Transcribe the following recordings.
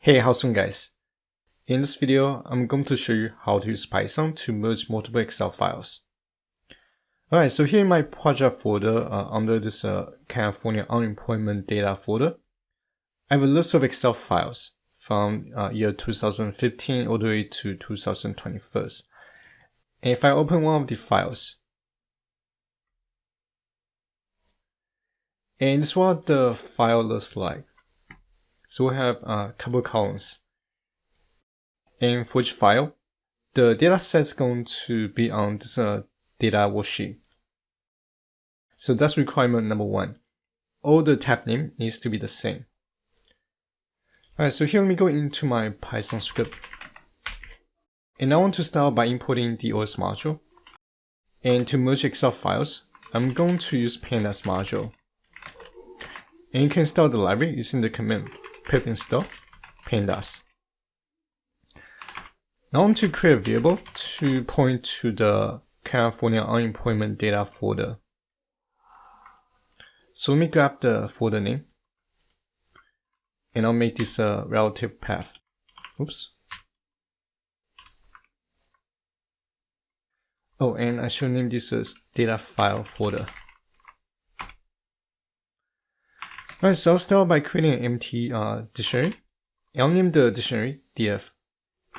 Hey, how's it going, guys? In this video, I'm going to show you how to use Python to merge multiple Excel files. Alright, so here in my project folder, under this California unemployment data folder, I have a list of Excel files from year 2015 all the way to 2021. And if I open one of the files, and this is what the file looks like. So we have a couple of columns. And for each file, the data set is going to be on this data worksheet. So that's requirement number one. All the tab name needs to be the same. Alright, so here let me go into my Python script. And I want to start by importing the OS module. And to merge Excel files, I'm going to use Pandas module. And you can install the library using the command pip install pandas. Now I want to create a variable to point to the California unemployment data folder. So let me grab the folder name, and I'll make this a relative path. Oops. Oh, and I should name this as data file folder. Alright, so I'll start by creating an empty dictionary. I'll name the dictionary df.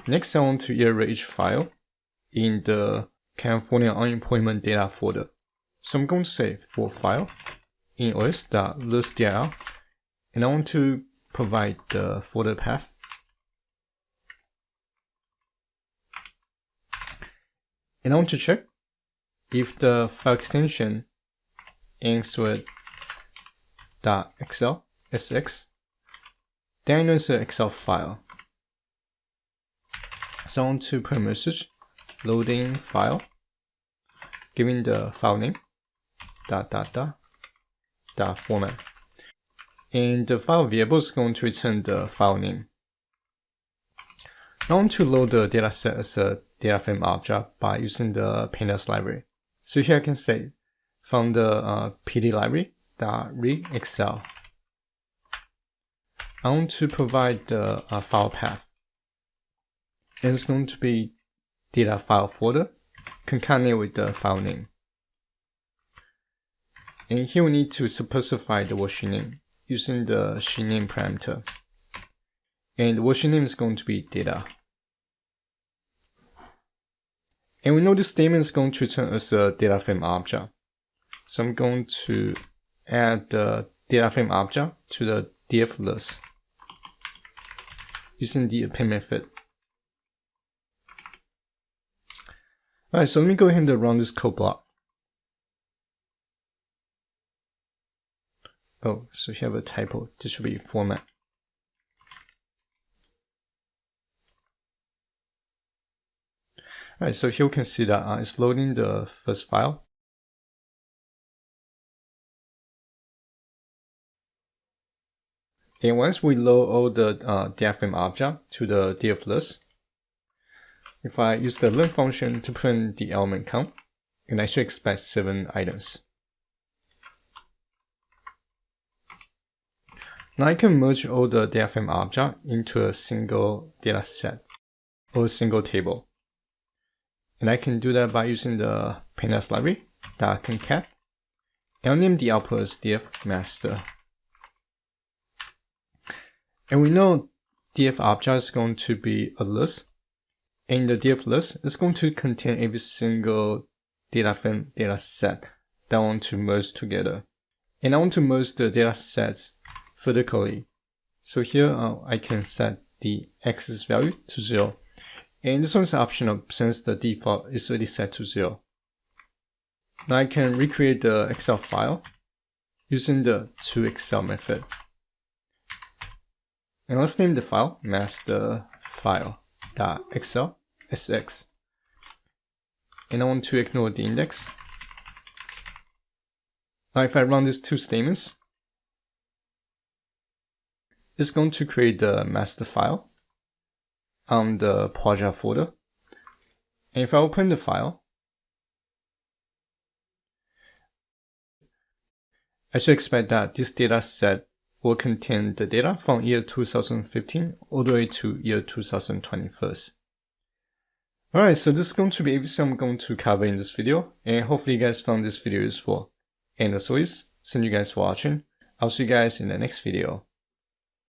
Next, I want to iterate each file in the California unemployment data folder. So I'm going to say for file in os.listdir, and I want to provide the folder path. And I want to check if the file extension ends with .excel, sx, then I know it's an Excel file. So I want to put a message, loading file, giving the file name, .format. And the file variable is going to return the file name. I want to load the dataset as a data frame object by using the Pandas library. So here I can say from the PD library, .read Excel. I want to provide the file path. And it's going to be data file folder concatenated with the file name. And here we need to specify the worksheet name using the sheet name parameter. And the worksheet name is going to be data. And we know this statement is going to return as a data frame object. So I'm going to add the data frame object to the df list using the append method. Alright, so let me go ahead and run this code block. Oh, so here I have a typo. This should be format. Alright, so here we can see that it's loading the first file. And once we load all the data frame object to the df list, if I use the length function to print the element count, and I should expect 7 items. Now I can merge all the data frame object into a single data set or a single table. And I can do that by using the Pandas library .concat, and I'll name the output as df master. And we know df object is going to be a list. And the df list is going to contain every single data frame data set that I want to merge together. And I want to merge the data sets vertically. So here I can set the axis value to 0. And this one is optional since the default is already set to 0. Now I can recreate the Excel file using the toExcel method. And let's name the file master file.excel sx. And I want to ignore the index. Now if I run these two statements, it's going to create the master file on the project folder. And if I open the file, I should expect that this data set will contain the data from year 2015 all the way to year 2021. Alright, so this is going to be everything I'm going to cover in this video, and hopefully you guys found this video useful. And as always, thank you guys for watching. I'll see you guys in the next video.